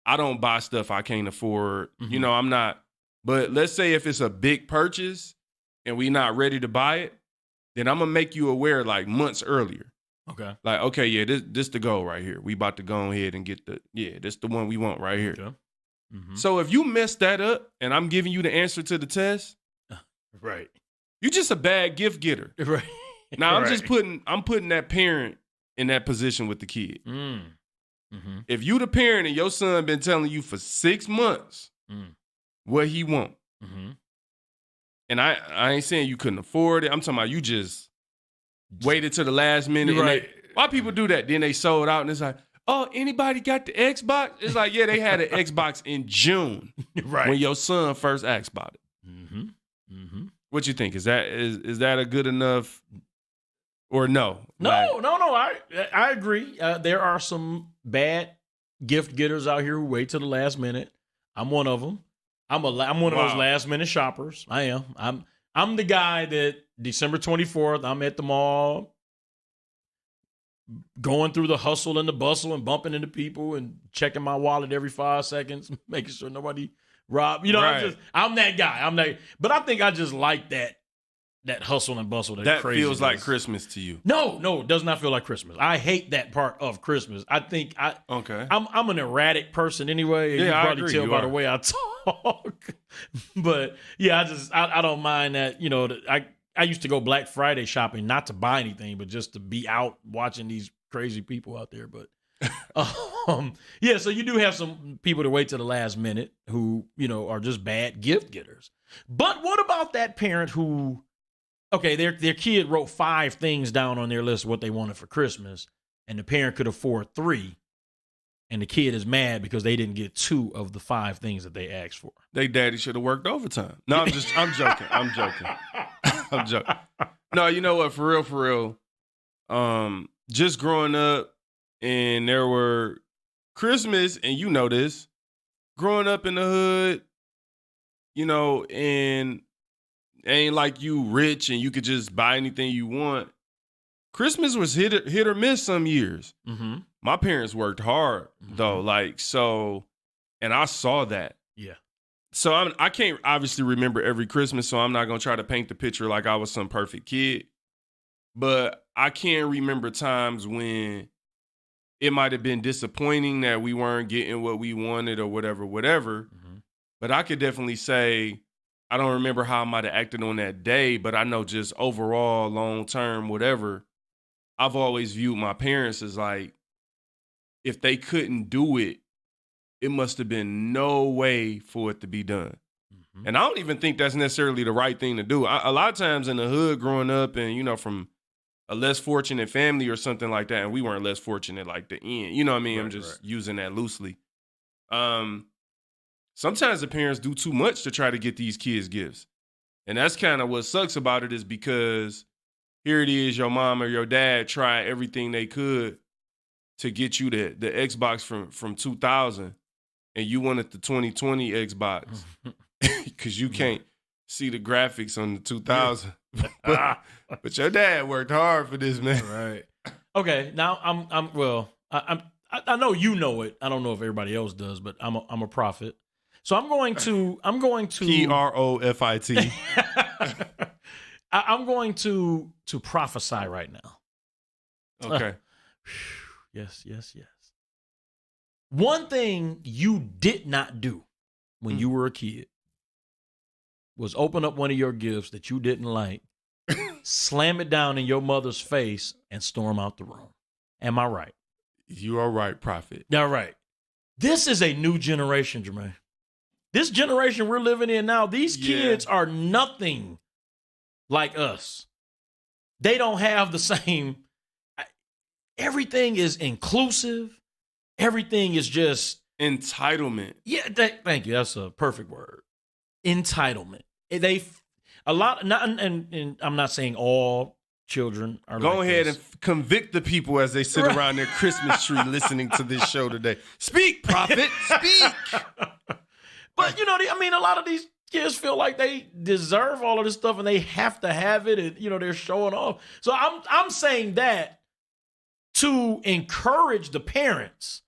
I don't buy stuff I can't afford. Mm-hmm. I'm not. But let's say if it's a big purchase and we not ready to buy it, then I'm going to make you aware like months earlier. Okay. Like, okay, yeah, this the goal right here. We about to go ahead and get this the one we want right here. Okay. Mm-hmm. So if you mess that up and I'm giving you the answer to the test, right, you're just a bad gift getter. Right. Now I'm putting that parent in that position with the kid. Mm-hmm. If you the parent and your son been telling you for 6 months what he want. Mm-hmm. And I ain't saying you couldn't afford it. I'm talking about you just waited to the last minute. Right. Why people do that? Then they sold out and it's like, oh, anybody got the Xbox? It's like, yeah, they had an Xbox in June when your son first asked about it. Mm-hmm. Mm-hmm. What you think? Is that a good enough or no? No. I agree. There are some bad gift getters out here who wait till the last minute. I'm one of them. I'm one of those last minute shoppers. I am. I'm the guy that December 24th, I'm at the mall, going through the hustle and the bustle and bumping into people and checking my wallet every 5 seconds, making sure nobody robbed. I'm that guy. But I think I just like that hustle and bustle. That feels like Christmas to you. No, it does not feel like Christmas. I hate that part of Christmas. I think I'm an erratic person anyway. Yeah, you can probably tell by the way I talk. But yeah, I don't mind that. I used to go Black Friday shopping, not to buy anything, but just to be out watching these crazy people out there. But yeah, so you do have some people to wait till the last minute who, are just bad gift getters. But what about that parent who, okay, their kid wrote 5 things down on their list of what they wanted for Christmas, and the parent could afford 3, and the kid is mad because they didn't get 2 of the 5 things that they asked for. They daddy should have worked overtime. No, I'm joking. I'm joking. No, you know what? For real. Just growing up, and there were Christmas, and you know this, growing up in the hood, and ain't like you rich and you could just buy anything you want. Christmas was hit or miss some years. Mm-hmm. My parents worked hard though, and I saw that. Yeah. So I can't obviously remember every Christmas, so I'm not gonna try to paint the picture like I was some perfect kid. But I can remember times when it might have been disappointing that we weren't getting what we wanted or whatever. Mm-hmm. But I could definitely say, I don't remember how I might have acted on that day, but I know just overall, long term, whatever, I've always viewed my parents as like, if they couldn't do it, it must have been no way for it to be done. Mm-hmm. And I don't even think that's necessarily the right thing to do. A lot of times in the hood growing up and, from a less fortunate family or something like that, and we weren't less fortunate like the end, you know what I mean? Right, I'm just using that loosely. Sometimes the parents do too much to try to get these kids gifts. And that's kind of what sucks about it, is because here it is, your mom or your dad tried everything they could to get you the Xbox from 2000, and you wanted the 2020 Xbox because you can't. see the graphics on the 2000. but your dad worked hard for this, man. Right. Okay. Now I know you know it. I don't know if everybody else does, but I'm a prophet. So I'm going to PROFIT. I'm going to prophesy right now. Okay. Yes. One thing you did not do when you were a kid was open up one of your gifts that you didn't like, slam it down in your mother's face, and storm out the room. Am I right? You are right, prophet. All right. This is a new generation, Jermaine. This generation we're living in now, these kids are nothing like us. They don't have the same. Everything is inclusive. Everything is just entitlement. Yeah, thank you. That's a perfect word. Entitlement. And I'm not saying all children are. Go like ahead this. and convict the people as they sit around their Christmas tree listening to this show today. Speak, prophet. Speak. But a lot of these kids feel like they deserve all of this stuff and they have to have it, and they're showing off. So I'm saying that to encourage the parents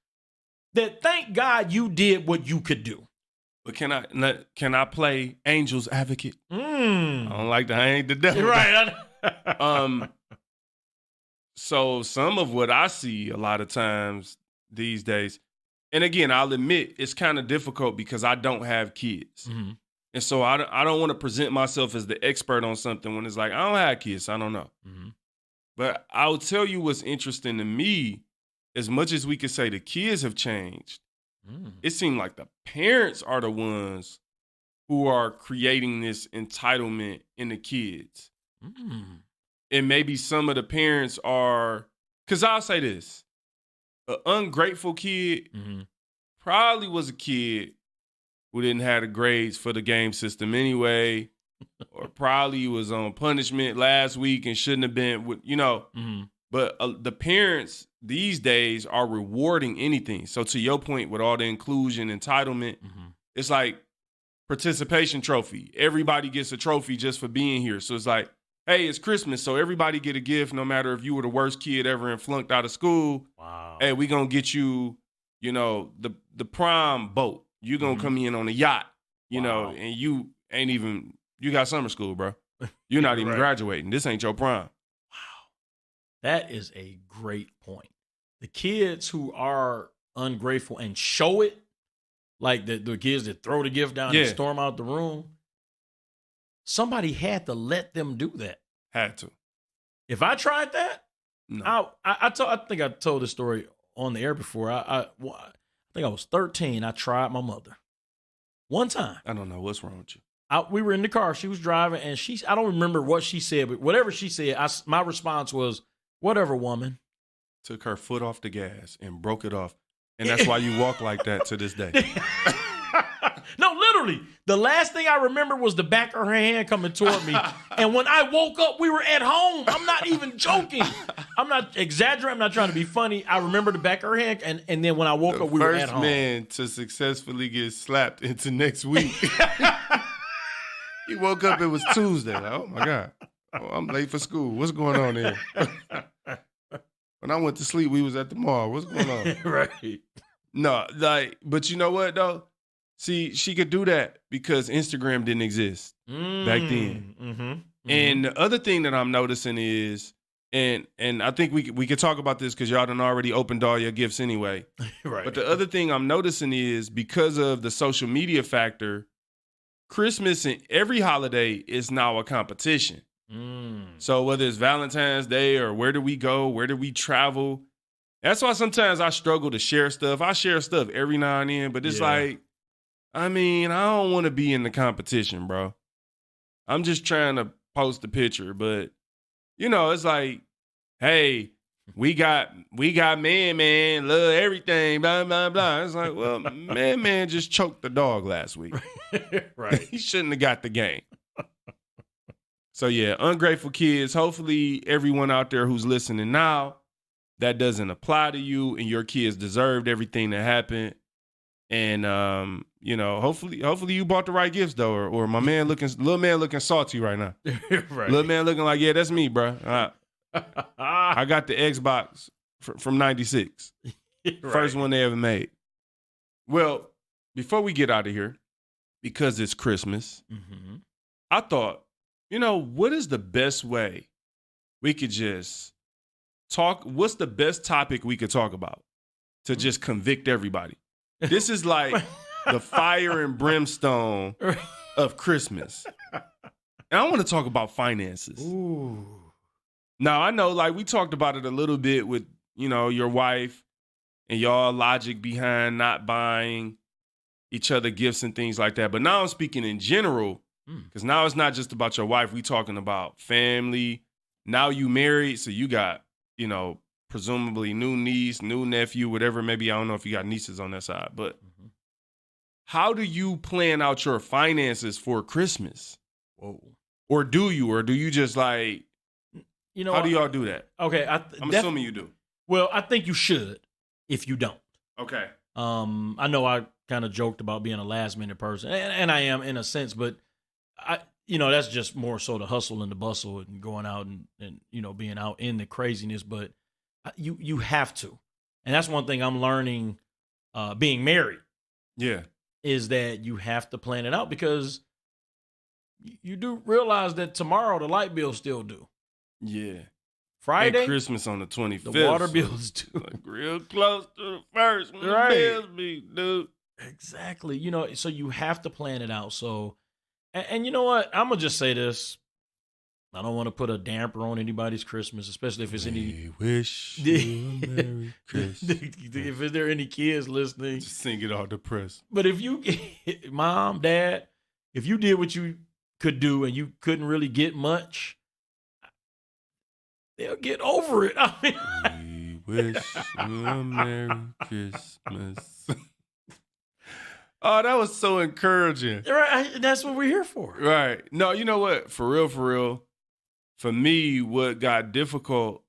that thank God you did what you could do. But can I play angel's advocate? I don't like that. I ain't the devil. Right. So some of what I see a lot of times these days, and again, I'll admit it's kind of difficult because I don't have kids. Mm-hmm. And so I don't want to present myself as the expert on something when it's like, I don't have kids, so I don't know. Mm-hmm. But I'll tell you what's interesting to me, as much as we could say the kids have changed, it seems like the parents are the ones who are creating this entitlement in the kids. And maybe some of the parents are, because I'll say this, an ungrateful kid probably was a kid who didn't have the grades for the game system anyway, or probably was on punishment last week and shouldn't have been, But the parents these days are rewarding anything. So to your point, with all the inclusion, entitlement, it's like participation trophy. Everybody gets a trophy just for being here. So it's like, hey, it's Christmas, so everybody get a gift, no matter if you were the worst kid ever and flunked out of school. Wow. Hey, we gonna get you, the prime boat. You gonna come in on a yacht, and you got summer school, bro. You're not even graduating. This ain't your prime. That is a great point. The kids who are ungrateful and show it, like the kids that throw the gift down and storm out the room, somebody had to let them do that. Had to. If I tried that, no. I think I told this story on the air before. I think I was 13. I tried my mother one time. I don't know what's wrong with you. We were in the car. She was driving, and I don't remember what she said, but whatever she said, my response was, whatever, woman. Took her foot off the gas and broke it off. And that's why you walk like that to this day. No, literally. The last thing I remember was the back of her hand coming toward me. And when I woke up, we were at home. I'm not even joking. I'm not exaggerating. I'm not trying to be funny. I remember the back of her hand. And then when I woke up, we were at home. First man to successfully get slapped into next week. He woke up, it was Tuesday. Like, oh, my God. Oh, I'm late for school. What's going on here? When I went to sleep, we was at the mall. What's going on? Right. No, but you know what, though? See, she could do that because Instagram didn't exist back then. And the other thing that I'm noticing is, and I think we could talk about this because y'all done already opened all your gifts anyway. Right. But the other thing I'm noticing is because of the social media factor, Christmas and every holiday is now a competition. So whether it's Valentine's Day or where do we go, where do we travel, that's why sometimes I struggle to share stuff. I share stuff every now and then, but it's like, I don't want to be in the competition, bro. I'm just trying to post a picture, but it's like, hey, we got man, love everything, blah, blah, blah. It's like, well, man just choked the dog last week. Right. He shouldn't have got the game. So, yeah, ungrateful kids. Hopefully everyone out there who's listening now, that doesn't apply to you and your kids deserved everything that happened. And hopefully you bought the right gifts though, or my man little man looking salty right now. Right. Little man looking like, yeah, that's me, bro. I got the Xbox from '96, Right. first one they ever made. Well, before we get out of here, because it's Christmas, Mm-hmm. I thought, what is the best way we could just talk? What's the best topic we could talk about to just convict everybody? This is like the fire and brimstone of Christmas. And I want to talk about finances. Ooh. Now, I know, like, we talked about it a little bit with, your wife and y'all logic behind not buying each other gifts and things like that. But now I'm speaking in general, because now it's not just about your wife. We talking about family. Now you married, so you got, presumably new niece, new nephew, whatever. Maybe, I don't know if you got nieces on that side. But how do you plan out your finances for Christmas? Whoa. Or do you just like, how do y'all do that? Okay. I'm assuming you do. Well, I think you should if you don't. Okay. I know I kind of joked about being a last minute person, and I am in a sense, but that's just more so the hustle and the bustle and going out and being out in the craziness. But you have to, and that's one thing I'm learning. Being married, yeah, is that you have to plan it out, because you do realize that tomorrow the light bills still due. Yeah. Friday, and Christmas on the 25th. the water bills due. Like real close to the first when Right. the bills be due. Exactly. So you have to plan it out. So, and you know what? I'm going to just say this. I don't want to put a damper on anybody's Christmas, especially if it's We wish you a Merry Christmas. if there are any kids listening. Just sing it all depressed. But if you, mom, dad, if you did what you could do and you couldn't really get much, they'll get over it. I mean, We wish you a Merry Christmas. Oh, that was so encouraging. right? That's what we're here for. Right. No, you know what? For real, for me, what got difficult,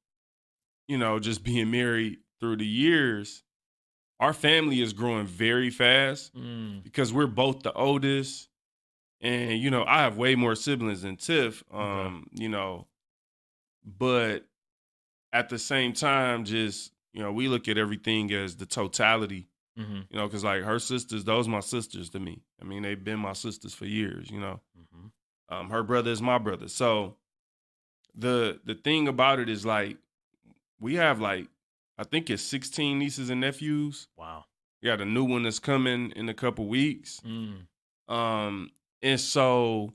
just being married through the years, our family is growing very fast because we're both the oldest. And, I have way more siblings than Tiff, but at the same time, just, we look at everything as the totality. Because like her sisters, those my sisters to me. I mean, they've been my sisters for years, her brother is my brother. So the thing about it is, like, we have, like, I think it's 16 nieces and nephews. Wow. We got a new one that's coming in a couple weeks. And so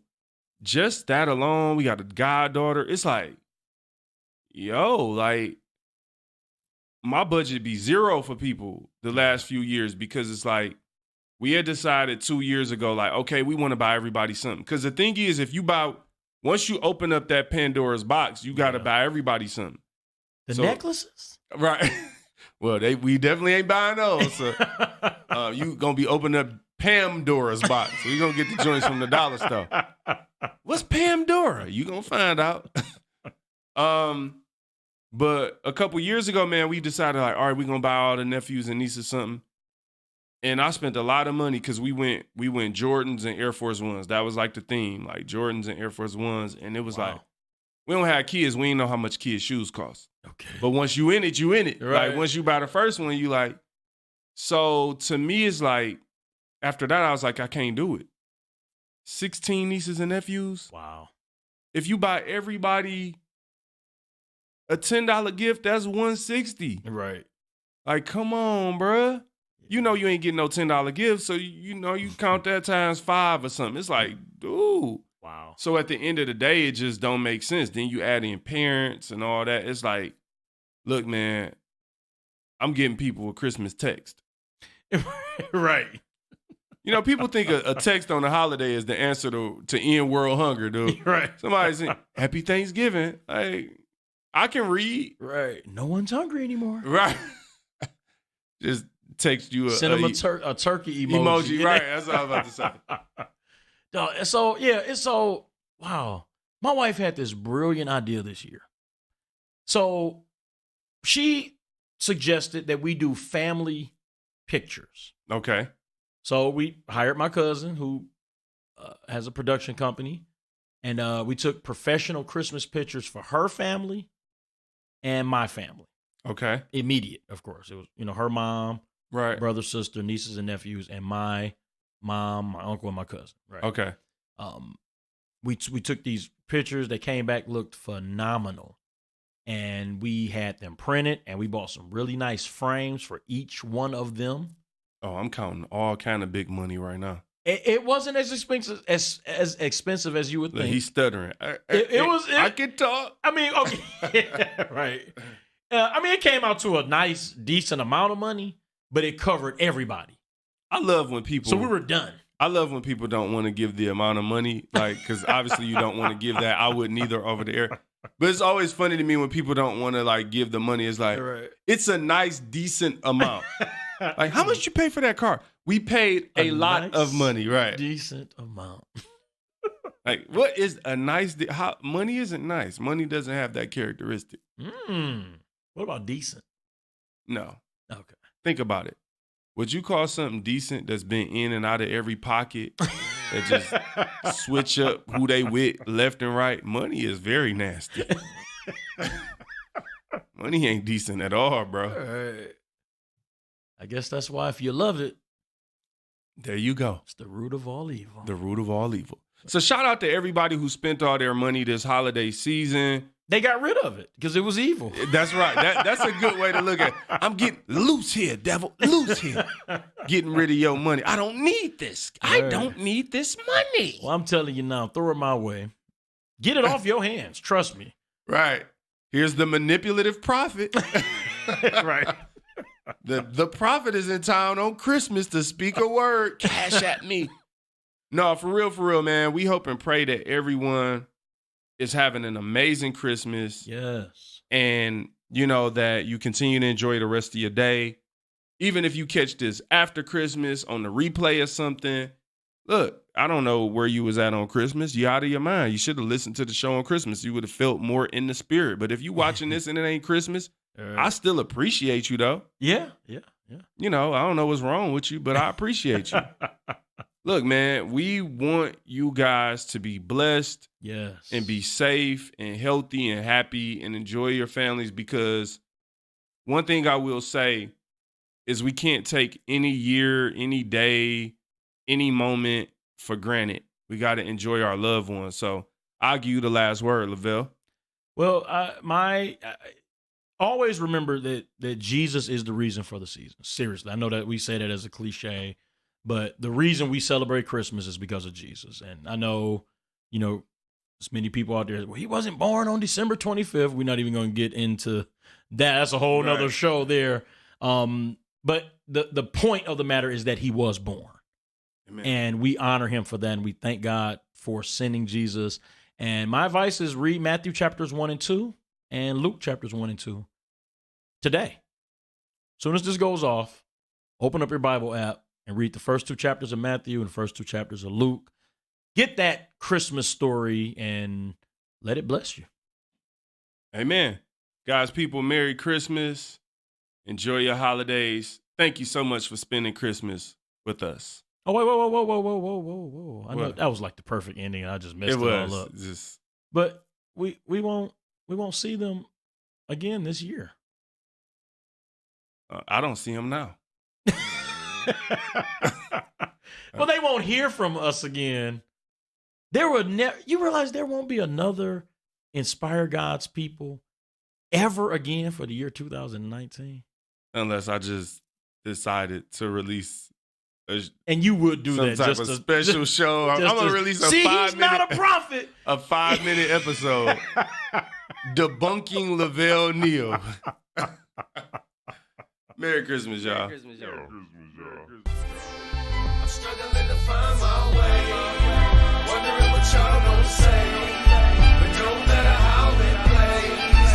just that alone, we got a goddaughter. It's like, like, my budget be zero for people the last few years, because it's like we had decided 2 years ago, like, okay, we want to buy everybody something. Because the thing is, once you open up that Pandora's box, you got to buy everybody something. The necklaces? Right. Well, we definitely ain't buying those. So, you going to be opening up Pamdora's box. So you're going to get the joints from the dollar store. What's Pamdora? You going to find out. But a couple years ago, man, we decided, like, all right, we're going to buy all the nephews and nieces something. And I spent a lot of money because we went Jordans and Air Force Ones. That was like the theme, like Jordans and Air Force Ones. And it was like, we don't have kids. We ain't know how much kids' shoes cost. Okay. But once you in it, you in it. Right. Like, once you buy the first one, you like. So to me, it's like, after that, I was like, I can't do it. 16 nieces and nephews. Wow. If you buy everybody a $10 gift, that's $160. Right. Like, come on, bruh. You know you ain't getting no $10 gift, so you count that times 5 or something. It's like, dude. Wow. So at the end of the day, it just don't make sense. Then you add in parents and all that. It's like, look, man, I'm getting people a Christmas text. Right. People think a text on a holiday is the answer to end world hunger, dude. Right. Somebody saying, Happy Thanksgiving. Like, I can read. Right. No one's hungry anymore. Right. Just text you Send them a turkey emoji. Right. That's what I was about to say. So, wow. My wife had this brilliant idea this year. So she suggested that we do family pictures. Okay. So we hired my cousin who has a production company, and we took professional Christmas pictures for her family and my family. Okay. Immediate, of course. It was, her mom, right, brother, sister, nieces, and nephews, and my mom, my uncle, and my cousin. Right. Okay. We took these pictures. They came back, looked phenomenal. And we had them printed, and we bought some really nice frames for each one of them. Oh, I'm counting all kind of big money right now. It wasn't as expensive as you would think. He's stuttering. I can talk. I mean, okay, right. It came out to a nice, decent amount of money, but it covered everybody. I love when people. So we were done. I love when people don't want to give the amount of money, because obviously you don't want to give that. I wouldn't either over the air. But it's always funny to me when people don't want to give the money. It's like, right. It's a nice, decent amount. Like, how much you pay for that car? We paid a lot nice, of money, right? Decent amount. Like, what is a nice? Money isn't nice. Money doesn't have that characteristic. What about decent? No. Okay. Think about it. Would you call something decent that's been in and out of every pocket, that just switch up who they with left and right? Money is very nasty. Money ain't decent at all, bro. Right. I guess that's why if you love it, there you go. It's the root of all evil. The root of all evil. So shout out to everybody who spent all their money this holiday season. They got rid of it because it was evil. That's right. That's a good way to look at it. I'm getting loose here, devil. Loose here. Getting rid of your money. I don't need this. I don't need this money. Well, I'm telling you now, throw it my way. Get it off your hands. Trust me. Right. Here's the manipulative prophet. Right. The prophet is in town on Christmas to speak a word. Cash at me. No, for real, man. We hope and pray that everyone is having an amazing Christmas. Yes. And, that you continue to enjoy the rest of your day. Even if you catch this after Christmas on the replay or something. Look, I don't know where you was at on Christmas. You out of your mind. You should have listened to the show on Christmas. You would have felt more in the spirit. But if you watching this and it ain't Christmas, I still appreciate you, though. Yeah. I don't know what's wrong with you, but I appreciate you. Look, man, we want you guys to be blessed, yes, and be safe and healthy and happy and enjoy your families, because one thing I will say is we can't take any year, any day, any moment for granted. We got to enjoy our loved ones. So I'll give you the last word, Lavell. Well, I always remember that Jesus is the reason for the season. Seriously, I know that we say that as a cliche, but the reason we celebrate Christmas is because of Jesus. And I know, there's many people out there, well, he wasn't born on December 25th. We're not even going to get into that. That's a whole nother show there. But the point of the matter is that he was born. Amen. And we honor him for that. And we thank God for sending Jesus. And my advice is read Matthew chapters 1 and 2 and Luke chapters 1 and 2 today. As soon as this goes off, open up your Bible app and read the first 2 chapters of Matthew and the first 2 chapters of Luke. Get that Christmas story and let it bless you. Amen. Guys, people, Merry Christmas. Enjoy your holidays. Thank you so much for spending Christmas with us. Oh, whoa. I know that was like the perfect ending. I just messed it all up. But we won't see them again this year. I don't see them now. Well, they won't hear from us again. You realize there won't be another Inspire God's People ever again for the year 2019? Unless I just decided to release and you would do some that type of special show. I'm going to release a 5-minute. He's not a prophet. A 5-minute episode debunking Lavell Neal. Merry Christmas, y'all. I'm struggling to find my way, wondering what y'all gonna say, but no matter how it plays,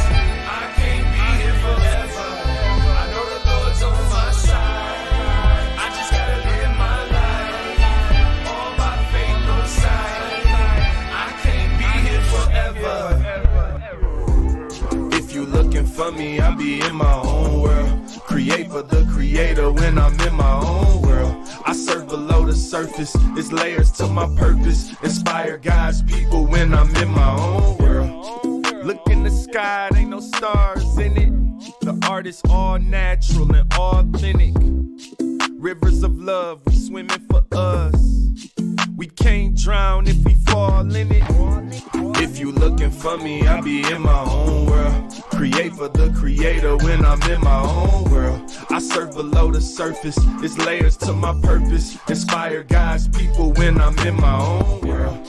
I can't be here forever. I know the Lord's on my side. I just gotta live my life, all by faith, no sight. I can't be here forever. If you looking for me, I'll be in my own world. Create for the creator when I'm in my own world. I surf below the surface, it's layers to my purpose. Inspire God's people when I'm in my own world. Look in the sky, ain't no stars in it. The art is all natural and authentic. Rivers of love, we swimming for us. We can't drown if we fall in it. If you looking for me, I be in my own world. Create for the creator when I'm in my own world. I surf below the surface, it's layers to my purpose. Inspire God's people when I'm in my own world.